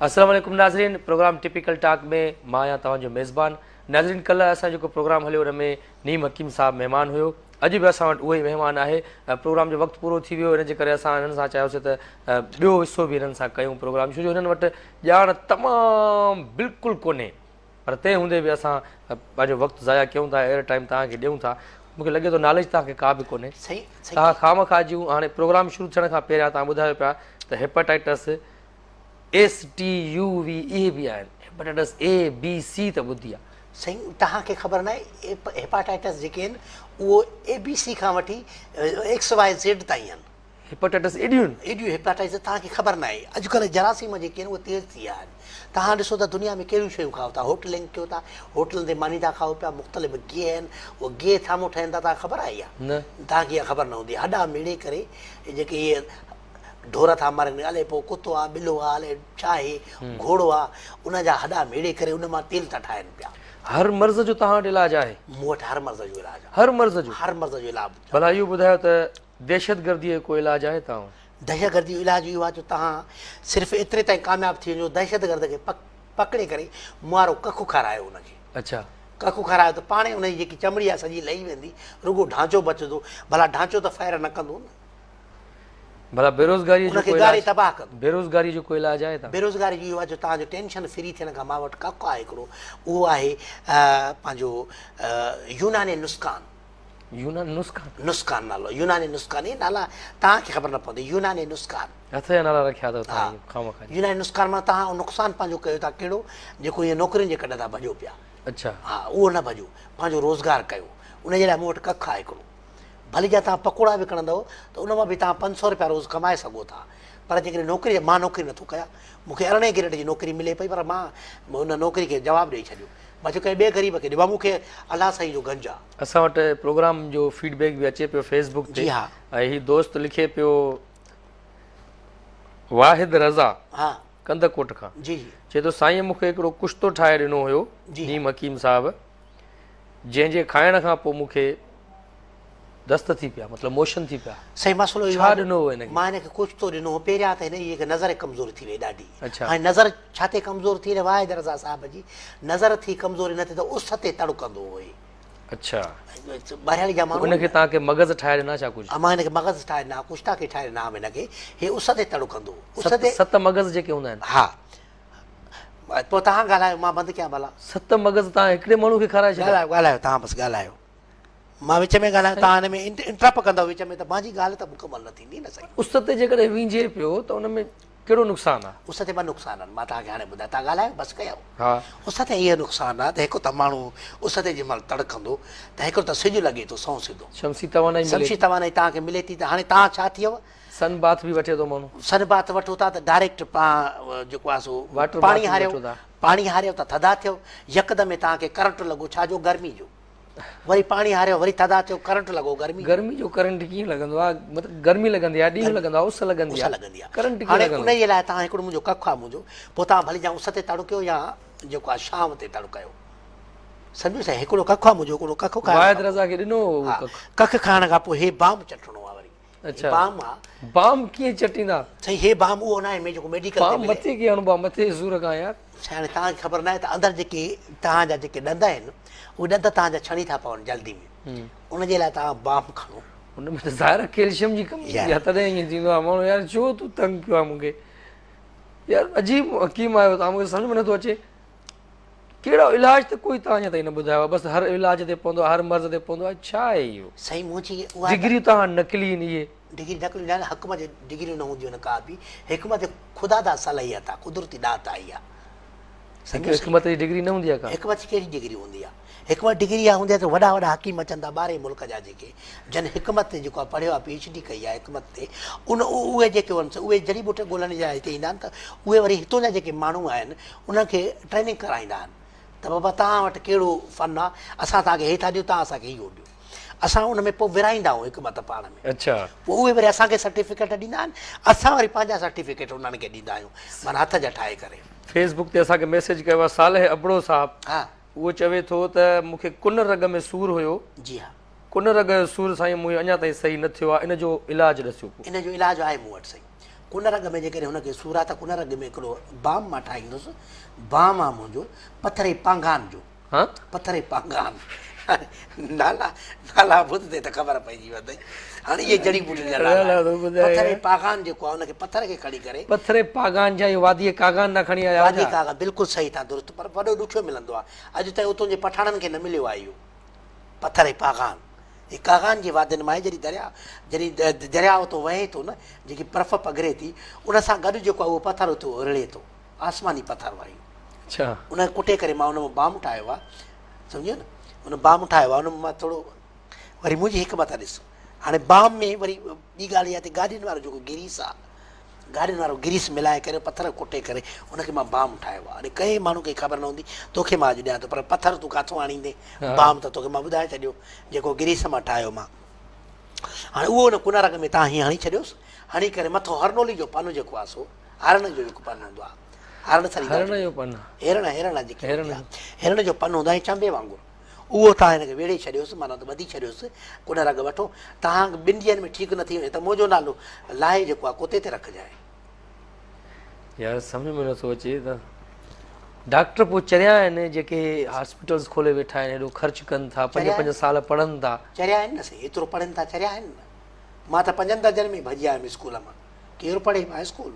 अस्सलाम वालेकुम नाज़रीन, प्रोग्राम टिपिकल टॉक में मां आहियां तव्हांजो मेज़बान। नाज़रीन, कल्ह असां जेको प्रोग्राम हलियो हुन में नीम हकीम साहब महिमान हुयो। अॼु बि असां वटि उहो ई महिमान आहे। प्रोग्राम जो वक़्तु पूरो थी वियो, हिन जे करे असां हिननि सां चयोसीं त ॿियो हिसो बि हिननि सां कयूं प्रोग्राम, छो जो हिननि वटि ॼाण तमामु बिल्कुलु कोन्हे, पर तंहिं हूंदे बि असां पंहिंजो वक़्तु ज़ाया कयूं था, एयर टाइम तव्हांखे ॾियूं था। मूंखे लॻे थो नॉलेज तव्हांखे का बि कोन्हे। तव्हां खामखा जूं हाणे प्रोग्राम शुरू थियण खां पहिरियां तव्हां ॿुधायो पिया त हेपेटाइटिस STUVE बि आहिनि, हेपेटाइटिस ABC त ॿुधी आहे। सही, तव्हांखे ख़बर न आहे हेपेटाइटिस जेके आहिनि उहो ABC खां वठी XYZ ताईं आहिनि। हेपेटाइटिस एॾियूं हेपेटाइटिस तव्हांखे ख़बर न आहे। अॼुकल्ह जरासीम जेके आहिनि उहे तेज़ थी विया आहिनि। तव्हां ॾिसो त दुनिया में कहिड़ियूं शयूं खाओ था, होटलिंग कयो था, होटलनि ते मानी था खाओ पिया, मुख़्तलिफ़ गिह आहिनि, उहे गिह थामो ठहनि था, तव्हांखे ख़बर आहे इहा? न, तव्हांखे इहा ख़बर न हूंदी। हॾा मेड़े करे जेके इहे ढोर था मारनि, अलाए पोइ कुतो आहे, ॿिलो आहे, अलाए छा आहे, घोड़ो आहे, उनजा हॾा मेड़े करे उन मां तेल था ठाहिनि पिया। हर मर्ज़ जो तव्हां वटि इलाजु आहे? मूं वटि हर मर्ज़ जो इलाजु आहे। हर मर्ज़ जो? हर मर्ज़ जो इलाजु। भला इहो ॿुधायो त दहशतगर्दीअ जो को इलाजु आहे तव्हां वटि? दहशतगर्दी जो इलाजु इहो आहे जो तव्हां सिर्फ़ु एतिरे ताईं कामयाबु थी वञो, दहशतगर्द खे पकिड़े करे मुआरो कखु खारायो हुनखे। अच्छा, कखु खारायो त पाणे हुनजी जेकी चमड़ी आहे सॼी लही वेंदी, रुॻो ढांचो बचंदो। भला ढांचो त फायर न कंदो न। भला बेरोज़गारी जो उनखे गारे तबाह कंदो। बेरोज़गारी जो को इलाजु आहे तव्हां? बेरोज़गारी जो इहो आहे जो तव्हांजो टेंशन फ्री थियण खां मां वटि कखु आहे हिकिड़ो, उहो आहे पंहिंजो यूनानी नुस्कान। यूनानी नुस्कान? नुस्कान नालो, यूनानी नुस्कान। इहे नाला तव्हांखे ख़बर न पवंदी। यूनानी नुस्कान, हथ जा नाला रखिया अथव तव्हां खामखा। यूनानी नुस्कान मां तव्हां नुक़सानु पंहिंजो कयो था कहिड़ो, जेको इहे नौकिरियुनि जे कॾहिं था भॼो पिया। अच्छा, हा, उहो न भॼो, पंहिंजो रोज़गारु कयो। उनजे लाइ मूं वटि कखु आहे हिकिड़ो। भली जा तव्हां पकोड़ा विकिणंदव त उन मां बि तव्हां 500 रुपया रोज़ कमाए सघो था। पर जेकॾहिं नौकिरी, मां नौकिरी नथो कयां, मूंखे 18 ग्रेड जी नौकिरी मिले पई, पर मां उन नौकिरी खे जवाबु ॾेई छॾियो। मां चयो कंहिं ॿिए ग़रीब खे ॾिबा, मूंखे अलाह साईं जो गंज आहे। असां वटि प्रोग्राम जो फीडबैक बि अचे पियो फेसबुक ते। जी हा। ऐं हीउ दोस्त लिखे पियो वाहिद रज़ा, हा, कंदकोट खां, जी जी, चए थो साईं मूंखे हिकिड़ो कुश्तो ठाहे ॾिनो हुयो नीम हकीम साहिबु, जंहिंजे खाइण खां पोइ मूंखे दस्त थी पिया, मतिलबु मोशन थी पिया। सही मसइलो इहो छा आहे। ॾिनो हुओ हिनखे? मां हिनखे कुझु थो ॾिनो। पहिरियां त हिन जी नज़र कमज़ोर थी वई ॾाढी। अच्छा। हाणे नज़र छा ते कमज़ोर थी वई? वाहिद रज़ा साहिब जी नज़र थी कमज़ोरी न थिए त उस ते तड़कंदो हुओ। अच्छा, ॿाहिरि जा माण्हू हुनखे तव्हांखे मग़ज़ ठाहे ॾिना छा कुझु? मां हिनखे मग़ज़ ठाहे ॾिना, कुश्ता खे ठाहे ॾिना हिनखे। हे उस ते तड़कंदो। उस ते 7 मग़ज़ जेके हूंदा आहिनि? हा। पोइ तव्हां ॻाल्हायो, मां बंदि कयां भला? 7 मग़ज़ तव्हां हिकिड़े माण्हू खे खाराए छॾिया? ॻाल्हायो तव्हां, बसि ॻाल्हायो। मां विच में ॻाल्हायां, तव्हां हिन में इंटरप कंदव विच में, त मुंहिंजी ॻाल्हि त मुकमल न थींदी न। सही, उस ते जेकॾहिं विझे पियो त उन में कहिड़ो नुक़सानु आहे? उस ते ॿ नुक़सान आहिनि, मां तव्हांखे हाणे ॿुधायां। तव्हां ॻाल्हायो, बसि कयो। हा। उस ते इहो नुक़सानु आहे त हिकु त माण्हू उस ते जंहिं महिल तड़कंदो त हिकिड़ो त सिॼु लॻे थो सौ सिधो, शमसी तवानाई मिले, शमसी तवानाई तव्हांखे मिले थी। त हाणे तव्हां छा थियव, सन बाथ बि वठे थो माण्हू, सन बाथ वठो था त डायरेक्ट जेको आहे सो वाटर पाणी बाथ हारियो, वठो था। पाणी हारियो त थधा थियो, यकदमि तव्हांखे करंट लॻो, छाजो? गर्मी जो। वरी पाणी हारियो, वरी थधा थियो, करंट लॻो, गर्मी। गर्मी जो करंट कीअं लॻंदो आहे? मतिलबु गर्मी लॻंदी आहे, ॾींहुं लॻंदो आहे, उस लॻंदी आहे, करंट कीअं हाणे लॻंदो? उनजे लाइ तव्हां हिकिड़ो मुंहिंजो कखु आहे मुंहिंजो, पोइ तव्हां भली जा उस ते तड़कियो या जेको आहे शाम ते तड़कायो। सम्झो साईं, हिकिड़ो कखु आहे मुंहिंजो, हिकिड़ो कखु वाहिद रज़ा खे ॾिनो कखु खाइण खां पोइ हे बाम चटणो आहे वरी। अच्छा, बाम आहे। बाम कीअं चटींदा? साईं हे बाम उहो न आहे जेको मेडिकल ते बाम मिले। मथे कीअं हणबो आहे? मथे सूर खां यार? हाणे तव्हांखे ख़बर न आहे त अंदरि जेके तव्हांजा जेके ॾंद आहिनि, उहे ॾंद तव्हांजा छणी था पवनि जल्दी में। उनजे लाइ तव्हां बाम खणो। हुन में त ज़ाहिर कैल्शियम जी कमी आहे, तॾहिं ईअं थींदो आहे। माण्हू यार छो तूं तंग कयो आहे मूंखे? यार अजीब हकीम आयो तव्हां, मूंखे सम्झ में नथो अचे। कहिड़ो इलाजु त कोई तव्हां अञा ताईं न ॿुधायो आहे, बसि हर इलाज ते पवंदो आहे, हर मर्ज़ ते पवंदो आहे। छा आहे इहो? साईं मुंहिंजी उहा डिग्रियूं तव्हां नकली आहिनि इहे? डिग्री नकली न, हक़म जी डिग्रियूं न हूंदियूं आहिनि का बि। हिकमत ख़ुदा दा सलाहियत आहे, कुदरती दात आहे इहा। हिकमत जी डिग्री न हूंदी आहे का? हिकमत जी कहिड़ी डिग्री हूंदी आहे? हिकमत डिग्री आहे हूंदी आहे त वॾा वॾा हकीम अचनि था ॿाहिरि मुल्क जा, जेके जन हिकमत ते जेको आहे पढ़ियो आहे, PhD कई आहे हिकमत ते, उहे जेके आहिनि उहे जड़ी बूटे ॻोल्हण जा हिते ईंदा आहिनि, त उहे वरी हितां जा जेके माण्हू आहिनि उन्हनि खे ट्रेनिंग कराईंदा आहिनि त बाबा तव्हां वटि कहिड़ो फ़न आहे, असां तव्हांखे हे था ॾियूं, तव्हां असांखे इहो ॾियो। असां उन में पोइ विराईंदा आहियूं हिकमत पाण में। अच्छा, पोइ उहे वरी असांखे सर्टिफिकेट ॾींदा आहिनि, असां वरी पंहिंजा सर्टिफिकेट उन्हनि खे ॾींदा आहियूं, माना हथ जा ठाहे करे। फेसबुक ते असांखे मैसेज कयो आहे सालेह अबड़ो साहब। हा, उहो चवे थो त मूंखे कुन रग में सूरु हुयो। जी हा। कुन रग जो सूरु साईं मुंहिंजो अञा ताईं सही न थियो आहे, इन जो इलाजु ॾसियो। इन जो इलाजु आहे मूं वटि साईं। कुनरग में जेकॾहिं हुनखे सूर आहे त कुनरग में हिकिड़ो बाम मां ठाहींदुसि। बाम आहे मुंहिंजो पथर पांगान जो। हाँ पथर पांगान नाला नाला ॿुधंदे त ख़बर पइजी वेंदई। हाणे इहे जड़ी बूटी जा नाला पथर पागान जेको आहे हुनखे पथर खे खणी करे पत्थरे पागान जा वादी कागान ना खणी आया वादी कागान बिल्कुलु सही था दुरुस्त पर वॾो ॾुखियो मिलंदो आहे। अॼु ताईं उतां जे पठाणनि खे न मिलियो आहे इहो पथर पागान। हे कागान जे वादियुनि मां जॾहिं दरिया उतो वहे थो न जेकी बर्फ़ पघरे थी उन सां गॾु जेको आहे उहो पथर उते रिड़े थो आसमानी पथर वारी। अच्छा उन कुटे करे मां उन मां बाम ठाहियो आहे सम्झो न। उन बाम ठाहियो आहे उन मां थोरो वरी मुंहिंजी हिकमत ॾिस। हाणे बाम में वरी ॿी ॻाल्हि इहा त गाॾियुनि वारो जेको गिरीस आहे गाॾियुनि वारो गिरीस मिलाए करे पथर कुटे करे उनखे मां बाम ठाहियो आहे। हाणे कंहिं माण्हू खे ख़बर न हूंदी तोखे मां अॼु ॾियां थो पर पथर तूं किथां आणींदे बाम त तोखे मां ॿुधाए छॾियो जेको गिरीस मां ठाहियो मां। हाणे उहो उन कुनरग में तव्हां हीअं हणी छॾियोसि। हणी करे मथो हरनोली जो पन जेको आहे सो हरण जो जेको पन हूंदो आहे हरण जेके हिरण जो पन हूंदो आहे चंबे वांगुरु उहो तव्हां हिनखे वेड़े छॾियोसि माना त ॿधी छॾियोसि। कुनरग वठो तव्हां ॿिनि ॾींहंनि में ठीकु न थी वञे त मुंहिंजो नालो लाहे जेको आहे कुते ते रखजांइ। यार सम्झ में नथो अचे त डॉक्टर पोइ चरिया आहिनि जेके हॉस्पिटल्स खोले वेठा आहिनि हेॾो ख़र्चु कनि था 5-5 साल पढ़नि था चरिया आहिनि न सही एतिरो पढ़नि था चरिया आहिनि न। मां त 5 दर्जन में भॼी आयुमि स्कूल मां केरु पढ़े मां स्कूल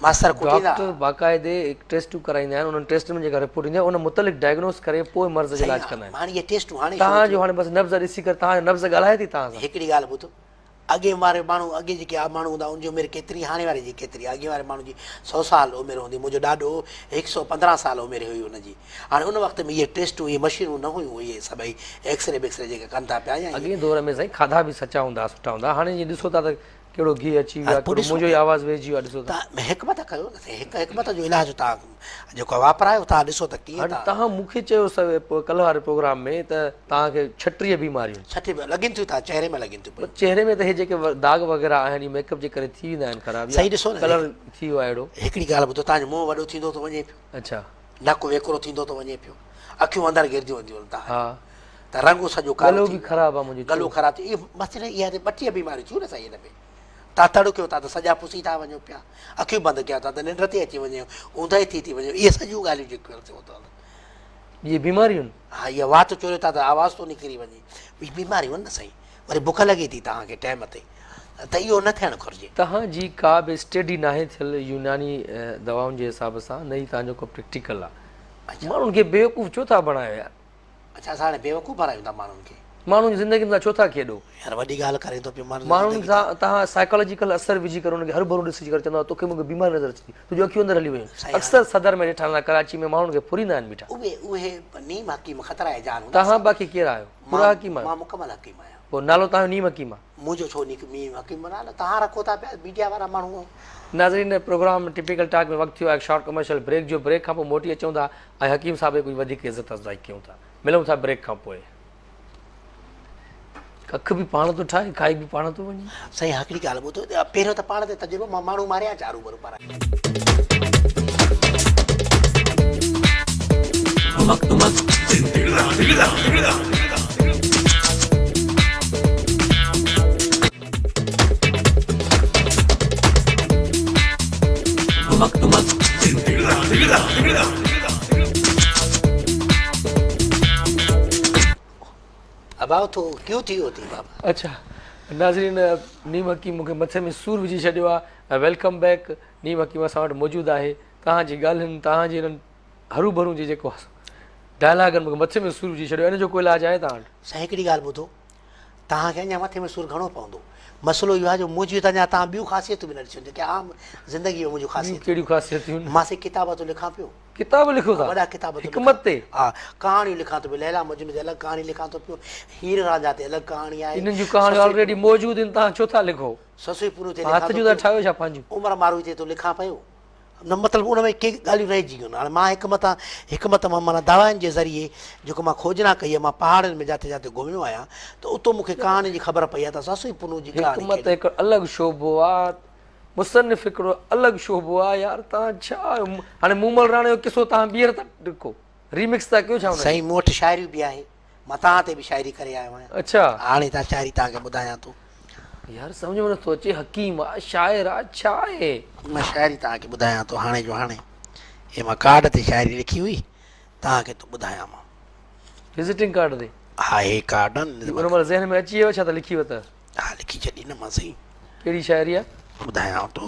मास्तर डॉक्टर बाक़ाइदे टेस्टूं कराईंदा आहिनि उन्हनि टेस्ट में जेका रिपोर्ट ईंदी आहे उन मुतलिक़ डायग्नोस करे पोइ मर्ज़ जो इलाज कंदा आहिनि। हाणे इहे टेस्टूं हाणे तव्हांजो हाणे बसि नब्ज़ ॾिसी करे तव्हांजो नब्ज़ ॻाल्हाए थी तव्हां सां। हिकिड़ी ॻाल्हि ॿुधो अॻे वारे माण्हू अॻे जेके माण्हू हूंदा उनजी उमिरि केतिरी हाणे वारे जी केतिरी अॻे वारे माण्हू जी 100 साल उमिरि हूंदी। मुंहिंजो ॾाॾो 115 साल उमिरि हुई हुनजी। हाणे उन वक़्त में इहे टेस्टूं इहे मशीनूं न हुयूं इहे सभई एक्सरे वेक्सरे जेके कनि था पिया। अॻे दौर में साईं खाधा बि सचा हूंदा सुठा हूंदा। हाणे जीअं ॾिसो था त कहिड़ो घी अची वियो आहे मुंहिंजो ई आवाज़ु वेझी वियो आहे। ॾिसो तव्हां हिकमत कयो न हिकु हिकमत जो इलाजु तव्हां जेको वापरायो तव्हां ॾिसो त कीअं। हाणे तव्हां मूंखे चयो कल्ह वारे प्रोग्राम में त तव्हांखे 36 बीमारियूं 36 लॻनि थियूं तव्हां चहिरे में लॻनि थियूं चहिरे में त हे जेके दाग वग़ैरह आहिनि मेकअप जे करे थी वेंदा आहिनि ख़राब सही ॾिसो न कलर थी वियो आहे अहिड़ो। हिकिड़ी ॻाल्हि ॿुधो तव्हांजो मुंहुं वॾो थींदो थो वञे पियो। अच्छा नकु वेकिरो थींदो थो वञे पियो अखियूं अंदरि गिरदियूं वेंदियूं तव्हां हा त रंग सॼो गलो बि ख़राबु आहे मुंहिंजो गलो ख़राबु थी इहे मसइले इहा 32 बीमारियूं थियूं न साईं हिन में। तव्हां तड़ कयो था त सॼा पुसी था वञो पिया अखियूं बंदि कया था त निंड थी अची वञे ऊंदहि थी वञे इहे सॼियूं ॻाल्हियूं जेके थियो अथव इहे बीमारियूं हा इहा वात चोरियो था त आवाज़ थो निकिरी वञे ॿी बीमारियूं आहिनि न साईं। वरी बुख लॻे थी तव्हांखे टाइम ते त इहो न थियणु घुरिजे। तव्हांजी का बि स्टडी नाहे थियल यूनानी दवाउनि जे हिसाब सां न ई तव्हांजो को प्रैक्टिकल आहे। माण्हुनि खे बेवकूफ़ छो था बणायो यार। अच्छा असां हाणे बेवकूफ़ बणायूं था माण्हुनि खे माण्हुनि जी ज़िंदगी में छो था खेॾो यार वॾी ॻाल्हि करे थो पियो माण्हुनि सां तव्हां साइकोलॉजिकल असर विझी करे हुनखे हर भरू ॾिसी करे चवंदो तोखे मूंखे बीमारी नज़र अचे थी तुंहिंजूं अखियूं अंदरि हली वियूं। अक्सर सदर में ॾिठा कराची में माण्हुनि खे फुरींदा आहिनि बीठा उहे नीम हकीम ख़तरा आहे जान। तव्हां बाक़ी केरु आहियो पूरा हकीम मां मुकमल हकीम आहियां। पोइ नालो तव्हांजो नीम हकीम आहे मुंहिंजो छो नीम हकीम नालो तव्हां रखो था पिया मीडिया वारा माण्हू। नाज़रीन प्रोग्राम टिपिकल टॉक में वक़्तु थियो आहे शॉर्ट कमर्शियल ब्रेक जो। ब्रेक खां पोइ मोटी अचूं था ऐं हकीम साहिब कुझु वधीक इज़त अफ़ज़ाई कयूं था। मिलूं था ब्रेक खां पोइ। कख बि पाण थो ठाहे खाई बि पाण थो वञे साईं। हिकिड़ी ॻाल्हि ॿुधो पहिरियों त पाण ते तजुर्बो मां माण्हू मारिया चारू बराबरि अबाव तो क्यों थी होती बाबा। अच्छा नाज़रीन नीम हकीम मूंखे मथे में सूर विझी छॾियो आहे। वेलकम बैक नीम हकीम असां वटि मौजूदु आहे। तव्हांजी ॻाल्हियुनि तव्हांजे हिननि हरू भरू जी जेको डायलॉगनि मूंखे मथे में सूर विझी छॾियो इन जो को इलाजु आहे तव्हां वटि। साईं हिकिड़ी ॻाल्हि ॿुधो तव्हांखे अञा मथे में सूर घणो पवंदो। मसइलो इहो आहे जो मुंहिंजी त अञा तव्हां ॿियूं ख़ासियतूं बि न ॾिसियूं जेके आम ज़िंदगी में मुंहिंजूं ख़ासियतूं कहिड़ियूं ख़ासियतूं मां से किताब थो लिखां पियो किताब लिखो था वॾा किताब हिकमत ते हा कहाणियूं लिखां थो पियो लैला मजनू ते अलॻि कहाणी लिखां थो पियो हीर रांझा ते अलॻि कहाणी आहे इन्हनि जूं कहाणियूं ऑलरेडी मौजूदु आहिनि तव्हां छो था लिखो। ससुई पुरू ते हथ जूं था ठाहियो छा पंहिंजूं उमिरि मारू ते थो लिखां पियो न मतिलबु उन में के ॻाल्हियूं रहिजी वियूं हाणे मां हिकमत मां माना दवाउनि जे ज़रिए जेको मां खोजना कई आहे मां पहाड़नि में जिते जिते घुमियो आहियां त उतो मूंखे कहाणी जी ख़बर पई आहे त ससुई पुरू जी हिकमत हिकु अलॻि शोबो आहे मुसनिफ़ हिकिड़ो अलॻि शोबो आहे यार। तव्हां छा हाणे मूमल राणे जो किसो तव्हां ॿीहर था लिखो रीमिक्स था कयो छा साईं मूं वटि शाइरी बि आहे मां तव्हां ते बि शाइरी करे आयो आहियां। अच्छा हाणे तव्हां शाइरी तव्हांखे ॿुधायां थो यार सम्झ में नथो अचे, हकीम आहे, शाइर आहे, छा आहे? मां शाइरी तव्हांखे ॿुधायां थो हाणे जो हाणे, हे मां कार्ड ते शाइरी लिखी हुई, तव्हांखे थो ॿुधायां मां। विज़िटिंग कार्ड ते? हा, हे कार्ड उन महिल ज़हन में अची वियो छा त लिखी वरिता? हा, लिखी छॾी न मां सही। कहिड़ी शाइरी आहे? ॿुधायांव थो।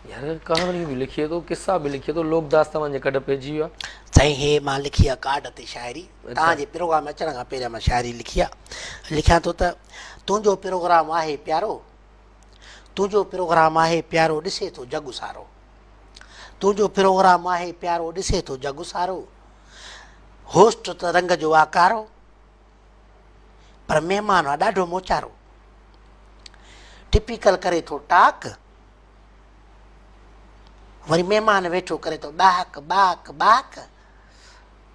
यार कहाणी बि लिखी थो, किस्सा बि लिखी थो, लोकदास तव्हांजे कॾहिं पइजी वियो आहे? साईं हे मां लिखी आहे कार्ड ते शाइरी, तव्हांजे प्रोग्राम अचण खां पहिरियों मां शाइरी लिखी आहे। लिखियां थो त तुंहिंजो प्रोग्राम आहे प्यारो, तुंहिंजो प्रोग्राम आहे प्यारो, ॾिसे थो जग सारो। तुंहिंजो प्रोग्राम आहे प्यारो, ॾिसे थो जग सारो। होस्ट त रंग जो आकारो, पर महिमान आहे ॾाढो मोचारो। टिपिकल करे थो टाक, वरी महिमान वेठो करे थो ॿाक ॿाक ॿाक।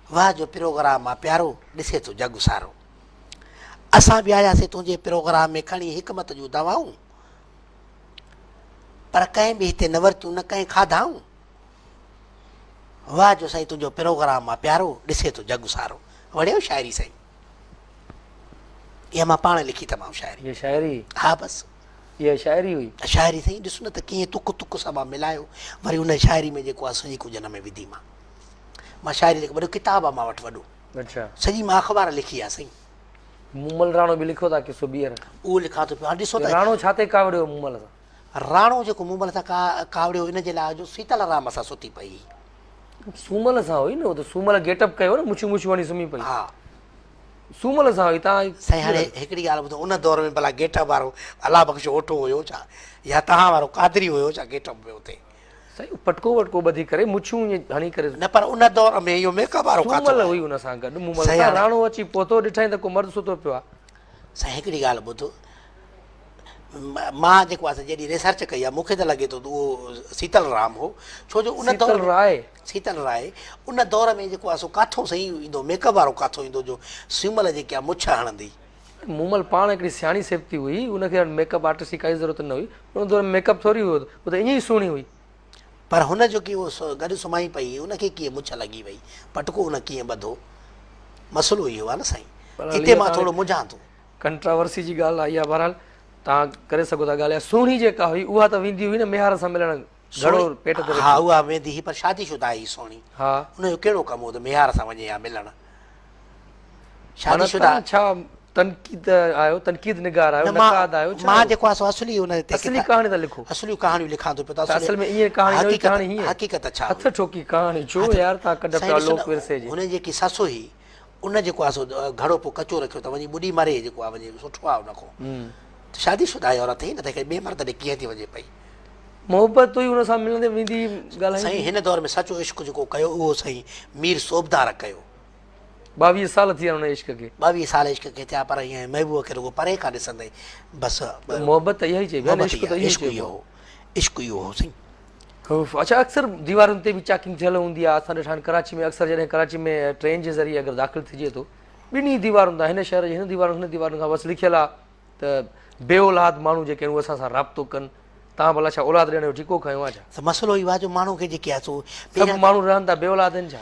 वाह जो प्रोग्राम आहे प्यारो, ॾिसे थो जग सारो। असां बि आयासीं तुंहिंजे प्रोग्राम में खणी हिकमत जूं दवाऊं, पर कंहिं बि हिते न वरितियूं, न कंहिं खाधाऊं। वाह जो साईं तुंहिंजो प्रोग्राम आहे प्यारो, ॾिसे थो जग सारो। वणियो शाइरी साईं? इहा मां पाण लिखी तमामु शाइरी। ये शाइरी? हा बसि इहा शाइरी हुई? शाइरी साईं ॾिसो न त कीअं तुक तुक सां मां मिलायो, वरी उन शाइरी में जेको आहे सॼी कुझु में विधी मां शाइरी लिखी। वॾो किताबु आहे मां वटि वॾो, अच्छा। सॼी मां अख़बार लिखी आहे साईं। मूमल राणो बि लिखो था किसो ॿीहर? उहो लिखां थो पियो। हाणे ॾिसो त राणो छा ते कावड़ियो मूमल सां? राणो जेको मूमल सां कावड़ियो इन जे लाइ जो सीताराम सां सुती पई। सूमल सां हुई न, उहो त सूमल गेटअप कयो न, मुछियूं मुछियूं हणी सुम्ही पई। हा सूमल सां हुई। तव्हां साईं हाणे हिकिड़ी ॻाल्हि ॿुधो, उन दौर में भला गेटअप वारो अला बख़्श ओठो हुयो छा, या तव्हां वारो कादरी हुयो छा गेटअप में हुते? साईं पटको वटको ॿधी करे मुछियूं ईअं हणी करे। न पर उन दौर में इहो मेकअप वारो सूमल हुई उन सां गॾु। मूमल सां राणो अची पहुतो, ॾिठई त को मर्द सुतो पियो आहे। साईं हिकिड़ी ॻाल्हि ॿुधो, मां जेको आहे जॾहिं रिसर्च कई आहे मूंखे त लॻे थो त उहो शीतल राम हो, छो जो उन दौर में शीतल राय उन दौर में जेको आहे सो काथो साईं ईंदो, मेकअप वारो काथो ईंदो जो सूमल जेकी आहे मुछ हणंदी। मूमल पाण हिकिड़ी सियाणी सेफ्ती हुई, उनखे मेकअप आर्टिस्ट जी काई ज़रूरत न हुई। उन दौर में मेकअप थोरी हुयो, उहो त ईअं ई सुहिणी हुई। पर हुन जो की उहो गॾु सुम्हाई पई, उनखे कीअं मुछ लॻी वई, पटको उन कीअं ॿधो, मसइलो इहो आहे न साईं। हिते मां थोरो मुंझां थो। कंट्रावर्सी जी ॻाल्हि आई आहे, बहरहाल तव्हां करे सघो था ॻाल्हाए। सुहिणी जेका हुई उहा त वेंदी हुई न मेहार सां मिलण, घणो पेट ते। हा उहा वेंदी हुई, पर शादीशुदा हुई सुहिणी। हा, हुनजो कहिड़ो कमु हो त मेहार सां वञे या मिलण? शादीशुदा छा तनकीद आयो, तनकीद निगार आयो, नकाद आयो? मां जेको आहे सो असली हुन ते असली कहाणी त लिखो। असली कहाणियूं लिखां थो पियो। असल में ईअं कहाणी हुई, कहाणी हीअं हक़ीक़त छा हथ ठोकी कहाणी छो यार तव्हां कढ पिया लोक विरसे जी। हुन जेकी ससु हुई उन जेको आहे सो घड़ो पोइ कचो रखियो त वञी ॿुॾी मरे, जेको आहे वञी सुठो आहे उन खां। शादीशुदा औरत ई न त ॿिए मर्द ॾे कीअं थी वञे पई? मोहबत हुई हुन सां मिलंदे वेंदी ॻाल्हाई। साईं हिन दौर में सचो इश्क जेको कयो उहो साईं मीर सोबदार कयो। 22 साल थी विया हुन इश्क खे। 22 साल इश्क खे थिया, पर ईअं महबूब खे रुगो परे खां ॾिसंदे बसि। मोहबत त इहा ई चइबी आहे, इश्क त इश्क इहो हो, इश्क इहो हो साईं। अच्छा, अक्सर दीवारुनि ते बि चैकिंग थियल हूंदी आहे। असां ॾिठा कराची में अक्सर जॾहिं कराची में ट्रेन जे ज़रिए अगरि दाख़िल थिजे थो, ॿिन्ही दीवारुनि तां, हिन शहर जी हिन दीवारुनि हिन दीवारुनि खां बसि लिखियलु आहे त बे औलाद माण्हू जेके आहिनि उहे असां सां राब्तो कनि। तव्हां भला छा औलाद ॾियण जो टीको खयो आहे छा? मसइलो इहो आहे जो माण्हू खे जेके आहे सो सभु माण्हू रहनि था बे औलाद आहिनि छा?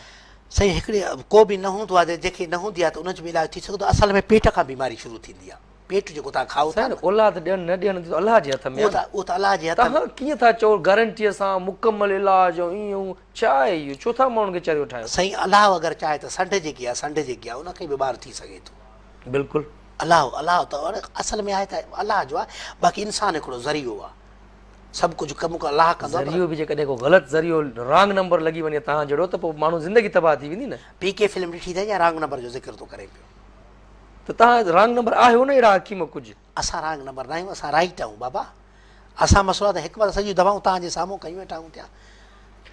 साईं हिकिड़े को बि न हूंदो आहे, जेके न हूंदी आहे त उनजो बि इलाजु थी सघंदो। असल में पेट खां बीमारी शुरू थींदी आहे। पेट जेको तव्हां खाओ था, औलाद ॾियनि न ॾियनि त अलाह जे हथ में। उहो त अलाह जे हथ में। तव्हां कीअं था चओ गारंटीअ सां मुकमल इलाज ऐं ईअं छा आहे इहो? छो था माण्हुनि खे चरियो ठाहियो? साईं अलाह अगरि चाहे त संड जेकी आहे, संड जेकी आहे उनखे बि ॿार थी सघे थो। बिल्कुलु अलाह त असल में आहे त अलाह जो आहे, बाक़ी इंसानु हिकिड़ो ज़रियो आहे। सभु कुझु कमु अलाह कंदो आहे। ज़रियो बि जेकॾहिं को ग़लति ज़रियो रॉन्ग नंबर लॻी वञे तव्हां जहिड़ो, त पोइ माण्हू ज़िंदगी तबाह थी वेंदी न। पीके फिल्म ॾिठी अथई या रॉन्ग नंबर जो ज़िक्र थो करे पियो? त तव्हां रॉन्ग नंबर आहियो न अहिड़ा हकीम कुझु? असां रॉन्ग नंबर न आहियूं, असां राइट आहियूं बाबा। असां मसइलो आहे त हिकु बार सॼियूं दवाऊं तव्हांजे साम्हूं कयूं वेठा आहियूं थिया।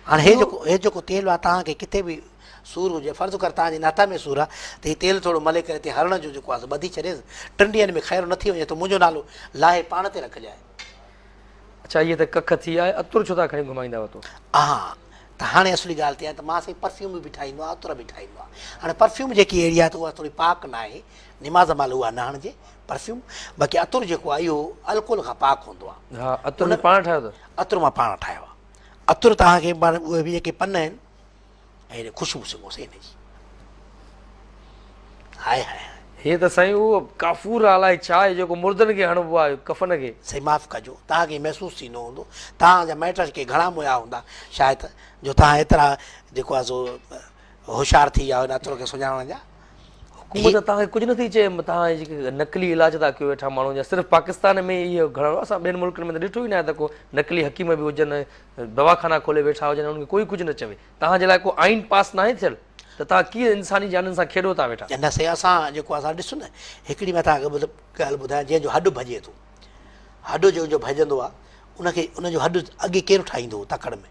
हाणे हे जेको तेल आहे, तव्हांखे किथे बि सूरु हुजे, फ़र्ज़ु कर तव्हांजे नथा में सूरु आहे त हीउ तेल थोरो मले करे हिते हरण जो जेको आहे ॿधी छॾेसि, 3 ॾींहंनि में ख़ैरु नथी वञे त मुंहिंजो नालो लाहे पाण ते रखजाए। अच्छा, इहे त कख थी आहे। अतुर छो था खणी घुमाईंदा वतो? हा, त हाणे असली ॻाल्हि थी आहे त मां साईं परफ्यूम बि ठाहींदो आहियां, अतुर बि ठाहींदो आहियां। हाणे परफ्यूम जेकी अहिड़ी आहे त उहा थोरी पाक न आहे, निमाज़ महिल उहा न हणिजे परफ्यूम। बाक़ी अतुर जेको आहे इहो अल्कोहल खां पाक हूंदो आहे। हा, अतुर पाण ठाहियो अथव? अतुर मां पाण ठाहियो आहे। अतुर तव्हांखे उहे बि जेके पन आहिनि ऐं ख़ुशबू सिंगोसि हिन जी। हाय हाय हे त साईं उहो काफ़ूर अलाए छा आहे जेको मुर्दनि खे हणिबो आहे कफ़न खे। साईं माफ़ु कजो, तव्हांखे महसूसु थींदो हूंदो, तव्हांजा माइट के घणा मुया हूंदा शायदि, जो तव्हां एतिरा जेको आहे सो होशियारु थी विया एतिरो खे सुञाणण जा। हुकूमत तव्हांखे कुझु नथी चए, तव्हां जेके नकली इलाज था कयो वेठा माण्हू जा, सिर्फ़ु पाकिस्तान में इहो घणो, असां ॿियनि मुल्कनि में त ॾिठो ई न आहे त को नकली हकीम बि हुजनि, दवाखाना खोले वेठा हुजनि, उन्हनि खे कोई कुझु न चवे। तव्हांजे लाइ को आइन पास न आहे थियलु त तव्हां कीअं इंसानी जाननि सां खेॾो था वेठा? न साईं, असां जेको असां ॾिसो न, हिकिड़ी मां तव्हांखे ॻाल्हि ॿुधायां, जंहिंजो हॾु भॼे थो, हॾु जो भॼंदो आहे उनखे उनजो हॾु अॻे केरु ठाहींदो हो तकड़ में?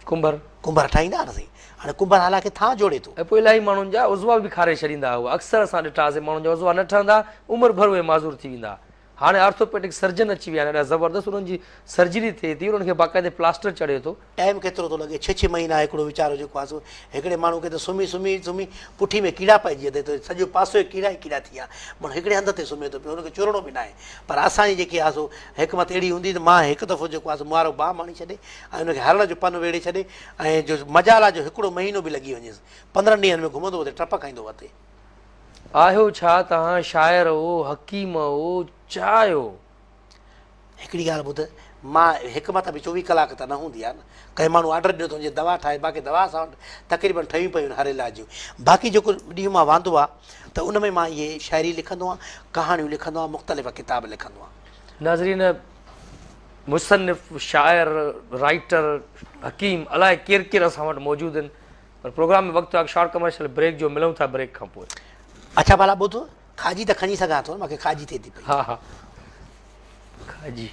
कुंभर ठाहींदा न साईं। हाणे कुंभर हालांकि थां जोड़े थो। ऐं पोइ इलाही माण्हुनि जा उज़वा बि खारे छॾींदा हुआ, अक्सर असां ॾिठासीं माण्हुनि जा उज़वा न ठहंदा, उमिरि भर उहे माज़ूर थी वेंदा। हाणे ऑर्थोपेडिक सर्जन अची विया आहिनि, ॾाढा ज़बरदस्त, उन्हनि जी सर्जरी थिए थी, उन्हनि खे बाक़ाइदे प्लास्टर चढ़े थो। टाइम केतिरो थो लॻे, 6 महीना हिकिड़ो वीचारो जेको आहे सो हिकिड़े माण्हू खे त सुम्ही पुठी में कीड़ा पइजी वञे थो, सॼो पासो कीड़ा ई कीड़ा थी विया, माण्हू हिकिड़े हंध ते सुम्हे थो पियो, हुनखे चुरणो बि न आहे। पर असांजी जेकी आहे सो हिकमत अहिड़ी हूंदी त मां हिकु दफ़ो जेको आहे सो मुआरो बाम हणी छॾे ऐं हुनखे हरण जो पन वेड़े छॾे, ऐं जो मजाला जो हिकिड़ो महीनो बि लॻी वञेसि, 15 ॾींहंनि में घुमंदो हुते, टप खाईंदो हुते। आहियो छा तव्हां शाइर हो, हकीम हो, छा आहियो? हिकिड़ी ॻाल्हि ॿुध, मां हिकमत बि 24 कलाक त न हूंदी आहे न, कंहिं माण्हू ऑडर ॾिनो त मुंहिंजी दवा ठाहे, बाक़ी दवा सां तक़रीबन ठहियूं पियूं हर इलाज जूं। बाक़ी जेको ॾींहुं मां वांदो आहे त उन में मां इहे शाइरी लिखंदो आहियां, कहाणियूं लिखंदो आहियां, मुख़्तलिफ़ किताब लिखंदो आहियां। नाज़रीन, मुसनिफ़, शाइर, राइटर, हकीम, अलाए केरु केरु असां वटि मौजूदु आहिनि, पर प्रोग्राम में वक़्तु आहे शॉर्ट कमर्शियल ब्रेक जो, मिलूं था ब्रेक खां पोइ। अच्छा भला ॿुधो, खाजी त खणी सघां थो, मूंखे खाजी थिए थी पई। हा हा, खाजी।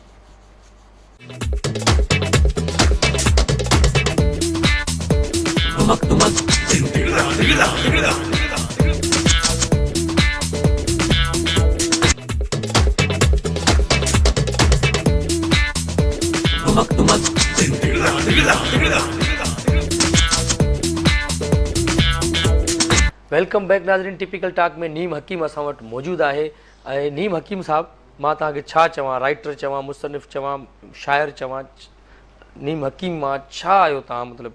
वेलकम बैक नाज़रीन, टिपिकल टॉक में नीम हकीम असां वटि मौजूदु आहे। ऐं नीम हकीम साहब, मां तव्हांखे छा चवां, राइटर चवां, मुसनिफ़ चवां, शाइर चवां, नीम हकीम मां छा आहियो तव्हां? मतिलबु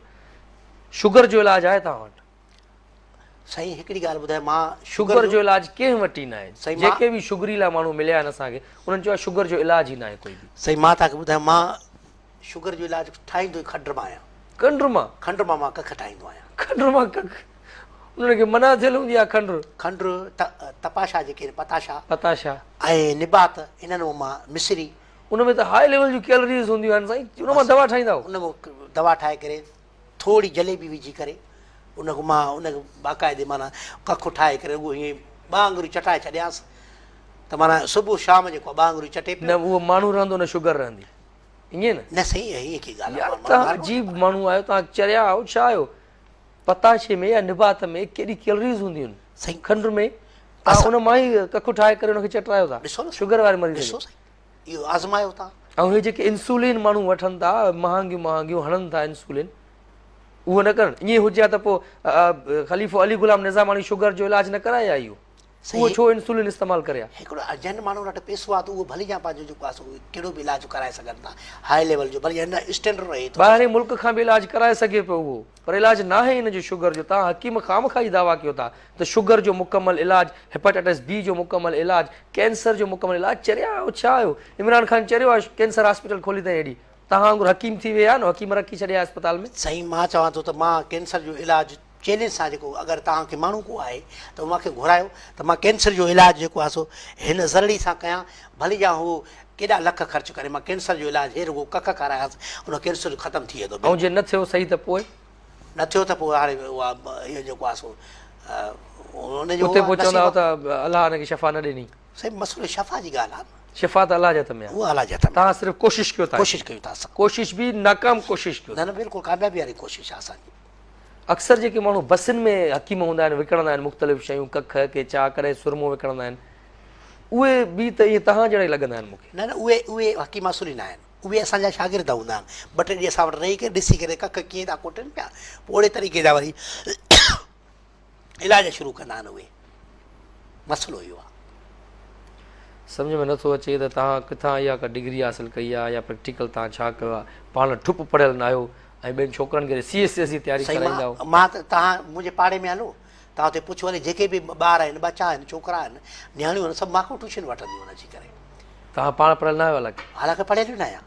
शुगर जो इलाजु आहे तव्हां वटि? साईं हिकिड़ी ॻाल्हि ॿुधाए, मां शुगर जो इलाजु कंहिं वटि ई न आहे। साईं जेके बि शुगरीला माण्हू मिलिया आहिनि असांखे, उन्हनि चयो शुगर जो इलाजु ई न आहे कोई बि। साईं मां तव्हांखे ॿुधायां, मां शुगर जो इलाजु ठाहींदो ई खंड मां आहियां। खंड मां मां कख ठाहींदो आहियां। खंड मां कख? उन्हनि खे मना थियल हूंदी आहे खंड तपाशा जेके पताशा ऐं निबात, इन्हनि मां मिसरी, उनमें त हाई लेवल जूं कैलोरीज़ हूंदियूं आहिनि साईं, उन मां दवा ठाहींदा? उन मां दवा ठाहे करे थोरी जलेबी विझी करे उनखां मां उनखे बाक़ाइदे माना कखु ठाहे करे उहो हीअं ॿ आङुरियूं चटाए छॾियांसि त माना सुबुह शाम जेको आहे 2 आङुरियूं चटे न, उहो माण्हू रहंदो न शुगर रहंदी, ईअं न? न सही आहे, हीअं की ॻाल्हि आहे। तव्हां अजीब माण्हू आहियो, तव्हां चरिया आहियो, छा आहियो? पताशे में या निबात में केॾी कैलोरीज़ हूंदियूं आहिनि साईं, खंड में, तव्हां उन मां ई कखु ठाहे करे उनखे चटायो था। ॾिसो न शुगर वारे मरीज़ ॾिसो साईं, इहो आज़मायो तव्हां। ऐं हे जेके इंसुलिन माण्हू वठनि था, महांगियूं हणनि था इंसुलिन, उहो न करनि। ईअं हुजे हा त पोइ ख़लीफ़ो अली गुलाम निज़ामानी शुगर जो इलाजु न कराए हा? इहो उहो छो इंसुलिन इस्तेमालु करे हा? हिकिड़ो जन माण्हू वटि पैसो आहे त उहो भली जा पंहिंजो जेको आहे कहिड़ो बि इलाजु कराए सघनि था, हाई लेवल जो, भली हिन स्टैंडर्ड रहे थो। ॿाहिरि मुल्क खां बि इलाजु कराए सघे पियो उहो, पर इलाजु न आहे हिन जो शुगर जो। तव्हां हकीम खामखां ई दावा कयो था त शुगर जो मुकमल इलाजु, हेपेटाइटिस बी जो मुकमल इलाजु, कैंसर जो मुकमल इलाजु, चरिया आहियो, छा आहियो? इमरान ख़ान चरियो आहे कैंसर हॉस्पिटल खोली अथई हेॾी, तव्हां वांगुरु हकीम थी विया न, हकीम रखी छॾिया अस्पताल में। साईं मां चवां थो त मां कैंसर जो इलाजु चैलेंज सां जेको, अगरि तव्हांखे माण्हू को आहे त मूंखे घुरायो त मां कैंसर जो इलाजु जेको आहे सो हिन ज़रड़ी सां कयां, भली जा हू केॾा लख ख़र्च करे, मां कैंसर जो इलाजु हे रुगो कख खारायांसि, उन कैंसर ख़तमु थी वेंदो। ऐं जे न थियो सही त पोइ? न थियो त पोइ हाणे उहा इहो जेको आहे सो हुनजो उते पोइ चवंदा त अलाह हिनखे शफ़ा न ॾिनी। साईं मसइलो शफ़ा जी ॻाल्हि आहे, शफ़ा त अलाह जे हथ में आहे, उहा अलाह जे हथ में। तव्हां सिर्फ़ु कोशिशि कयो था, कोशिशि कयूं था असां, कोशिशि बि नाकाम कोशिशि कयो। न बिल्कुलु कामयाबी वारी कोशिशि आहे असांजी। अक्सर जेके माण्हू बसियुनि में हकीम हूंदा आहिनि, विकिणंदा आहिनि मुख़्तलिफ़ शयूं, कख के चा करे सुरमो विकिणंदा आहिनि, उहे बि त इहे तव्हां जहिड़ा ई लॻंदा आहिनि मूंखे। न उहे हकीम असुली न आहिनि, उहे असांजा शागिर्द हूंदा आहिनि, 2 टे ॾींहं असां वटि रही करे ॾिसी करे कख कीअं था कोटनि पिया, पोइ ओड़े तरीक़े जा वरी इलाज शुरू कंदा आहिनि उहे। मसइलो इहो आहे। सम्झ में नथो अचे त तव्हां किथां इहा का डिग्री हासिलु कई आहे या प्रैक्टिकल तव्हां छा कयो आहे? पाण ठुप पढ़ियल न आहियो ऐं ॿियनि छोकिरनि खे CSS जी तयारी कराईंदा आहियो। मां त तव्हां मुंहिंजे पाड़े में हलो, तव्हां हुते पुछो वञे जेके बि ॿार आहिनि बचा आहिनि छोकिरा आहिनि नियाणियूं आहिनि सभु मां ट्यूशन वठंदियूं आहिनि अची करे। तव्हां पाण पढ़ियल न आहियो हालांकि? हालांकि पढ़ियल न आहियां।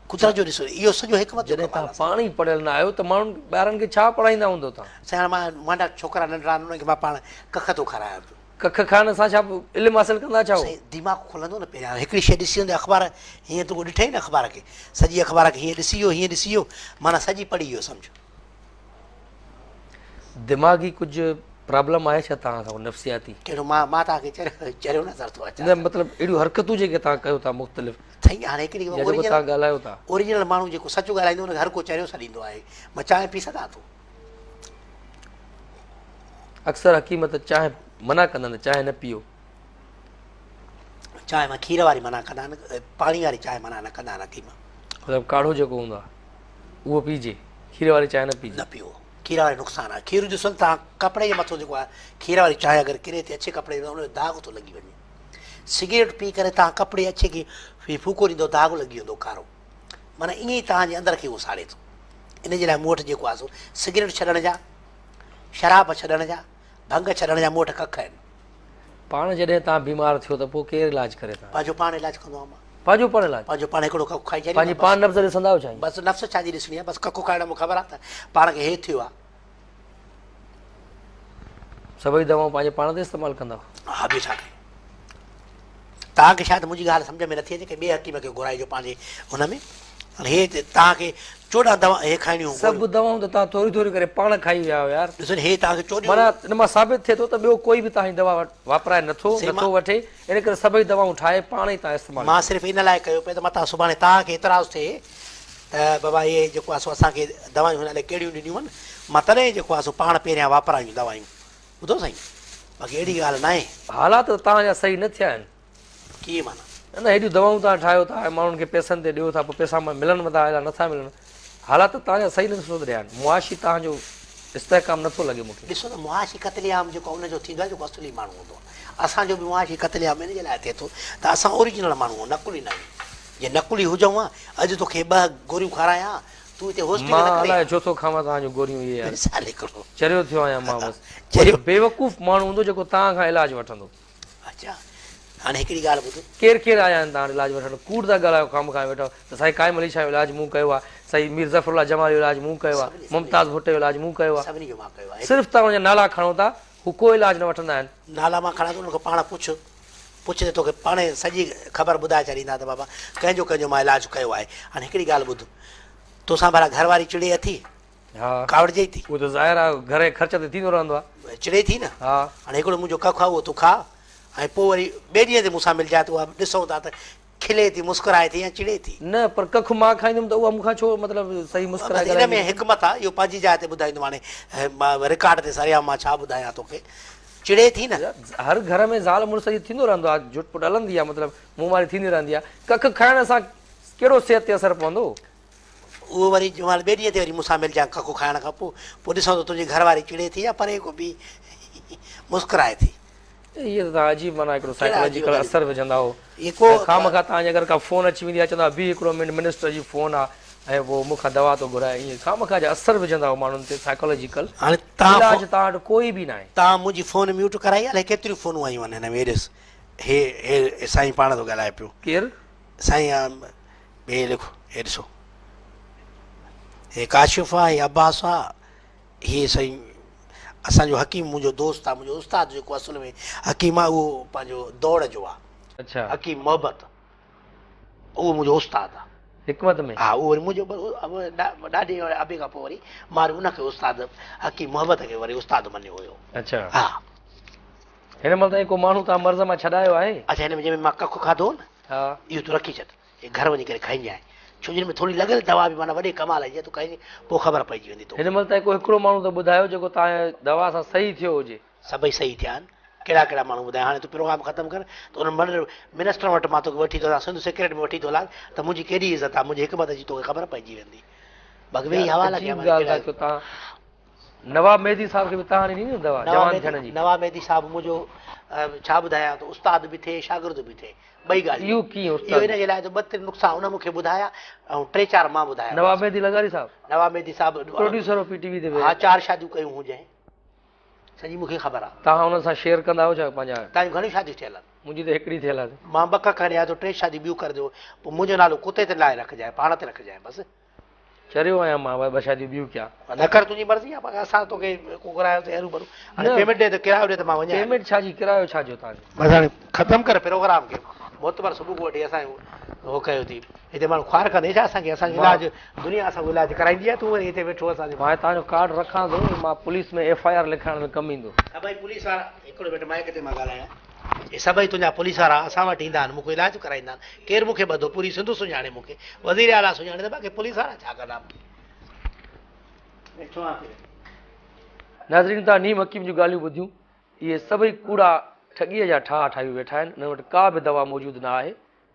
कुदरत जो ॾिसो इहो सॼो हिकमत जो जॾहिं कमाल तव्हां पाण ई पढ़ियल न आहियो त माण्हुनि ॿारनि खे छा पढ़ाईंदा हूंदो तव्हां? आहे। मां मुंहिंजा छोकिरा नंढड़ा आहिनि उन्हनि खे मां पाण कख थो खारायां पियो। कख खाइण सां छा इल्मु हासिल कंदा छा? साईं दिमाग़ खुलंदो न पहिरियां हिकिड़ी शइ ॾिसी हूंदी अख़बार हीअं तूं ॾिठई न अख़बार खे सॼी अख़बार खे हीअं ॾिसी वियो हीअं ॾिसी वियो माना सॼी पढ़ी वियो सम्झो। दिमाग़ी कुझु प्रॉब्लम आहे छा तव्हां सां नफ़्सियाती? कहिड़ो मां तव्हांखे चरियो नज़र थो अचे न मतिलबु अहिड़ियूं हरकतूं जेके तव्हां कयो था मुख़्तलिफ़ साईं। हाणे हिकिड़ी या जेको तव्हां ॻाल्हायो था ओरिजिनल माण्हू जेको सच ॻाल्हाईंदो हुनखे हर को चरियो छॾींदो आहे। मां चांहि पी सघां थो। अक्सर हकीमत चांहि मना कंदा आहिनि चांहि न पीओ। चांहि मां खीर वारी मना कंदा आहिनि पाणी वारी चांहि मना न कंदा आहिनि हकीम। मतिलबु काढ़ो जेको हूंदो आहे उहो पीजे, खीर वारी चांहि न पीजे। न पीओ, खीर वारी नुक़सानु आहे। खीर ॾिसो तव्हां कपिड़े जे मथां जेको आहे खीर वारी चांहि अगरि किरे थी अछे कपिड़े में उनजो दाग थो लॻी वञे। सिगरेट पी करे तव्हां कपिड़े अछे खे फूको ॾींदो दाग लॻी वेंदो कारो। माना ईअं ई तव्हांजे अंदर खे उहो साड़े थो। इन जे लाइ मूं वटि जेको आहे सो सिगरेट छॾण जा, शराब छॾण जा, भंग छॾण जा मूं वटि कख आहिनि। पाण जॾहिं तव्हां बीमार थियो त पोइ केरु इलाजु करे? तव्हां पंहिंजो पाण इलाजु कंदो आहियां मां। पंहिंजो पाण इलाजु? पंहिंजो पाण हिकिड़ो कखु खाई छॾियो पंहिंजी पाण नफ़्स ॾिसंदा आहियो छा? बसि नफ़्स छाजी ॾिसणी आहे? बसि कखु खाइण मूंखे ख़बर आहे त पाण खे हे थियो आहे। सभई दवाऊं पंहिंजे पाण ते इस्तेमालु कंदा? हा ॿियो छा कयूं? तव्हांखे शायदि मुंहिंजी ॻाल्हि सम्झ में नथी अचे की ॿिए हकीम खे घुराइजो पंहिंजे हुन में। हे तव्हांखे 14 दवा हे खाइणियूं। सभु दवाऊं त तव्हां थोरी थोरी करे पाण खाई विया आहियो यार। ॾिसो हे तव्हांखे 14 माना इन मां साबित थिए थो त ॿियो कोई बि तव्हांजी दवा वापराए नथो वठे, इन करे सभई दवाऊं ठाहे पाण ई तव्हां इस्तेमालु। मां सिर्फ़ु इन लाइ कयो पियो त मथां सुभाणे तव्हांखे एतिराज़ु थिए त बाबा इहे जेको आहे सो असांखे दवायूं हिन लाइ कहिड़ियूं ॾिनियूं आहिनि, मां तॾहिं जेको आहे सो पाण पहिरियां वापरायूं दवायूं। ॿुधो साईं, बाक़ी अहिड़ी ॻाल्हि न आहे। हालात तव्हांजा सही न थिया आहिनि। कीअं माना? न हेॾियूं दवाऊं तव्हां ठाहियो था, माण्हुनि खे पैसनि ते ॾियो था, पोइ पैसा मिलनि था या नथा मिलनि। हालात तव्हांजा सही न सुधरिया आहिनि। मुआशी तव्हांजो इस्तेहकाम नथो लॻे मूंखे। ॾिसो त मुआशी क़तलेआम जेको उनजो थींदो आहे जेको असली माण्हू हूंदो आहे। असांजो बि मुआशी क़तलेआम इन जे लाइ थिए थो त असां ओरिजिनल माण्हू आहियूं, नकुली न आहियूं। जे नकुली हुजूं हा अॼु तोखे 2 गोरियूं खारायां तूं हिते अलाए छो थो खावां तव्हांजो गोरियूं? इहे मिसाल हिकिड़ो चरियो थियो आहियां मां। बसि बेवकूफ़ माण्हू हूंदो जेको तव्हां खां इलाजु वठंदो। अच्छा हाणे हिकिड़ी ॻाल्हि ॿुधो, केरु केरु आया आहिनि तव्हां इलाजु वठणु? कूड़ था ॻाल्हायो खाम खां वेठो त साईं काइम अली शाह जो इलाजु मूं कयो आहे, साईं मीर ज़फ़रुल्लाह जमाल जो इलाजु मूं कयो आहे, मुमताज़ भुट्टो जो इलाजु मूं कयो आहे। सभिनी जो मां कयो आहे। सिर्फ़ु तव्हां हुनजा नाला खणो था, हू को इलाजु न वठंदा आहिनि। नाला मां खणा थो उनखां पाण पुछ त तोखे पाणे सॼी ख़बर ॿुधाए छॾींदा त बाबा कंहिंजो कंहिंजो मां इलाजु कयो आहे। हाणे हिकिड़ी ॻाल्हि ॿुध, तोसां भला घरवारी चिड़े अथी? हा कावड़जे थी? उहो त ज़ाहिर आहे घर जे ख़र्च ते थींदो रहंदो आहे। चिड़े थी न? हा। हाणे हिकिड़ो मुंहिंजो कखु आहे उहो तूं खा ऐं पोइ वरी ॿिए ॾींहं ते मूंसां मिलजाए त उहा ॾिसूं था त खिले थी, मुस्कुराए थी या चिड़े थी। न पर कखु मां खाईंदुमि त उहा मूंखां छो मतिलबु सही मुस्कुराए? इन में हिकमत आहे, इहो पंहिंजी जाइ ते ॿुधाईंदुमि। हाणे मां रिकॉर्ड ते सरिया मां छा ॿुधायां तोखे। चिड़े थी न? हर घर में ज़ाल मुड़ुस जी थींदो रहंदो आहे, झुटपुट हलंदी आहे, मतिलबु मुंहुं वारी थींदी रहंदी आहे। कखु खाइण सां कहिड़ो सिहत ते असरु पवंदो? उहो वरी जंहिं ॿिए ॾींहं ते वरी मूंसां मिलजाए कखु खाइण खां पोइ ॾिसूं त तुंहिंजी घरवारी चिड़े थी या परे को बि मुस्कुराए थी। इहे त तव्हां अजीब माना हिकिड़ो साइकोलॉजिकल असरु विझंदा हो। खाम खां तव्हांजे अगरि का फ़ोन अची वेंदी आहे चवंदा बि हिकिड़ो मिंट मिनिस्टर जी फ़ोन आहे ऐं पोइ मूंखां दवा थो घुराए, ईअं खाम जा असरु विझंदा हो माण्हुनि ते साइकोलॉजिकल। हाणे इलाजु तव्हां वटि कोई बि न आहे। तव्हां मुंहिंजी फ़ोन म्यूट कराई आहे? केतिरियूं फ़ोनूं आयूं आहिनि हिन में? ॾिस हे साईं पाण थो ॻाल्हाए पियो। केरु साईं? हे लिखो, हे ॾिसो, हे काशिफ़ आहे, हे अब्बास आहे, हे साईं असांजो हकीम मुंहिंजो दोस्त आहे, मुंहिंजो उस्ताद जेको असल में हकीम आहे उहो पंहिंजो दौड़ जो आहे। अच्छा। हकीम मोहबत उहो मुंहिंजो उस्ताद आहे हिकमत में। हा उहो वरी मुंहिंजो ॾाढी अबे खां पोइ वरी मां उनखे उस्ताद हकीम मोहबत खे वरी उस्ताद मञियो हुयो। अच्छा। हा हिन महिल ताईं को माण्हू तव्हां मर्ज़ मां छॾायो आहे? अच्छा हिन में जंहिंमें मां कखु खाधो न, हा इहो तूं रखी छॾ, हे घर वञी करे खाईंजांइ, छो जो हिन में थोरी लॻियल दवा बि माना वॾे कमाल जी तूं खाईंदी पोइ ख़बर पइजी वेंदी तोखे। हिन महिल ताईं को हिकिड़ो माण्हू त ॿुधायो जेको तव्हांजे दवा सां सही थियो हुजे? सभई सही थिया आहिनि। कहिड़ा कहिड़ा माण्हू ॿुधाए? हाणे तूं प्रोग्राम ख़तमु कर त उन मिनिस्टर वटि मां तोखे वठी थो हलां, सिंध सेक्रेट में वठी थो हलां त मुंहिंजी केॾी इज़त आहे, मुंहिंजी हिकमत जी तोखे ख़बर पइजी वेंदी। भॻवे हवाला तव्हां नवाब मेहदी साहिब खे बि तव्हां ॾिनी न दवा जवान थियण जी? नवाब मेहदी साहिब मुंहिंजो छा ॿुधायां त उस्ताद बि थिए शागिर्द बि थिए, ॿई ॻाल्हि। इहो कीअं? इहो हिन जे लाइ त 32 नुस्ख़ा उन मूंखे ॿुधाया ऐं 3-4 मां ॿुधाया। नवाब मेहदी लगारी साहिब? नवाब मेहदी साहिब प्रोड्यूसर हो पीटीवी ते। हा 4 शादियूं कयूं हुजनि। सॼी मूंखे ख़बर आहे। तव्हां हुन सां शेयर कंदा आहियो छा पंहिंजा? तव्हांजी घणियूं शादियूं थियल आहिनि? मुंहिंजी त हिकिड़ी थियल आहे। मां ॿ कख ॾियां थो, 3 शादी ॿियूं कर ॾियो, पोइ मुंहिंजो नालो कुते ते लाइ रखजांइ, पाण ते रखजांइ बसि। चरियो आहियां मां, 2 शादियूं ॿियूं कयां। न कर, तुंहिंजी मर्ज़ी आहे, पर असां तोखे घुरायो त हरू भरू। हाणे पेमेंट ॾे त किरायो ॾे त मां वञा। पेमेंट छा जी, किरायो छा जो तव्हांजो? बसि हाणे ख़तमु कर प्रोग्राम खे। मोतबर सुबुह खां वठी असां हो कयो थी, हिते माण्हू ख़्वार कंदे छा असांखे? असांजो इलाजु दुनिया असांजो इलाजु कराईंदी आहे, तूं वरी हिते वेठो असांजो। मां तव्हांजो कार्ड रखां थो, मां पुलिस में FIR लिखाइण में कमु ईंदो। सभई पुलिस वारा, हिकिड़ो मिंट माइक ते मां ॻाल्हायां, हे सभई तुंहिंजा पुलिस वारा असां वटि ईंदा आहिनि, मूंखे इलाजु कराईंदा आहिनि। केरु मूंखे ॿधो? पूरी सिंधु सुञाणे मूंखे, वज़ीर आला सुञाणे, त बाक़ी पुलिस वारा छा कंदा? नाज़रीन, तव्हां नीम हकीम जूं ॻाल्हियूं ॿुधियूं। इहे सभई कूड़ा ठॻीअ जा ठाही वेठा आहिनि। हिन वटि का बि दवा मौजूदु न आहे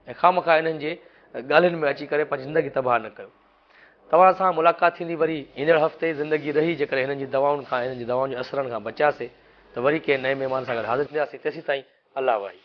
ऐं खामखा इन्हनि जे ॻाल्हियुनि में अची करे पंहिंजी ज़िंदगी तबाह न कयो। तव्हां सां मुलाक़ात थींदी वरी ईंदड़ हफ़्ते। ज़िंदगी रही जेकर हिननि जी दवाउनि खां, हिननि जी दवाउनि जे असरनि खां बचियासीं त वरी कंहिं नए महिमान सां गॾु हाज़िर थींदासीं। तेसीं ताईं अल्लाह वाही।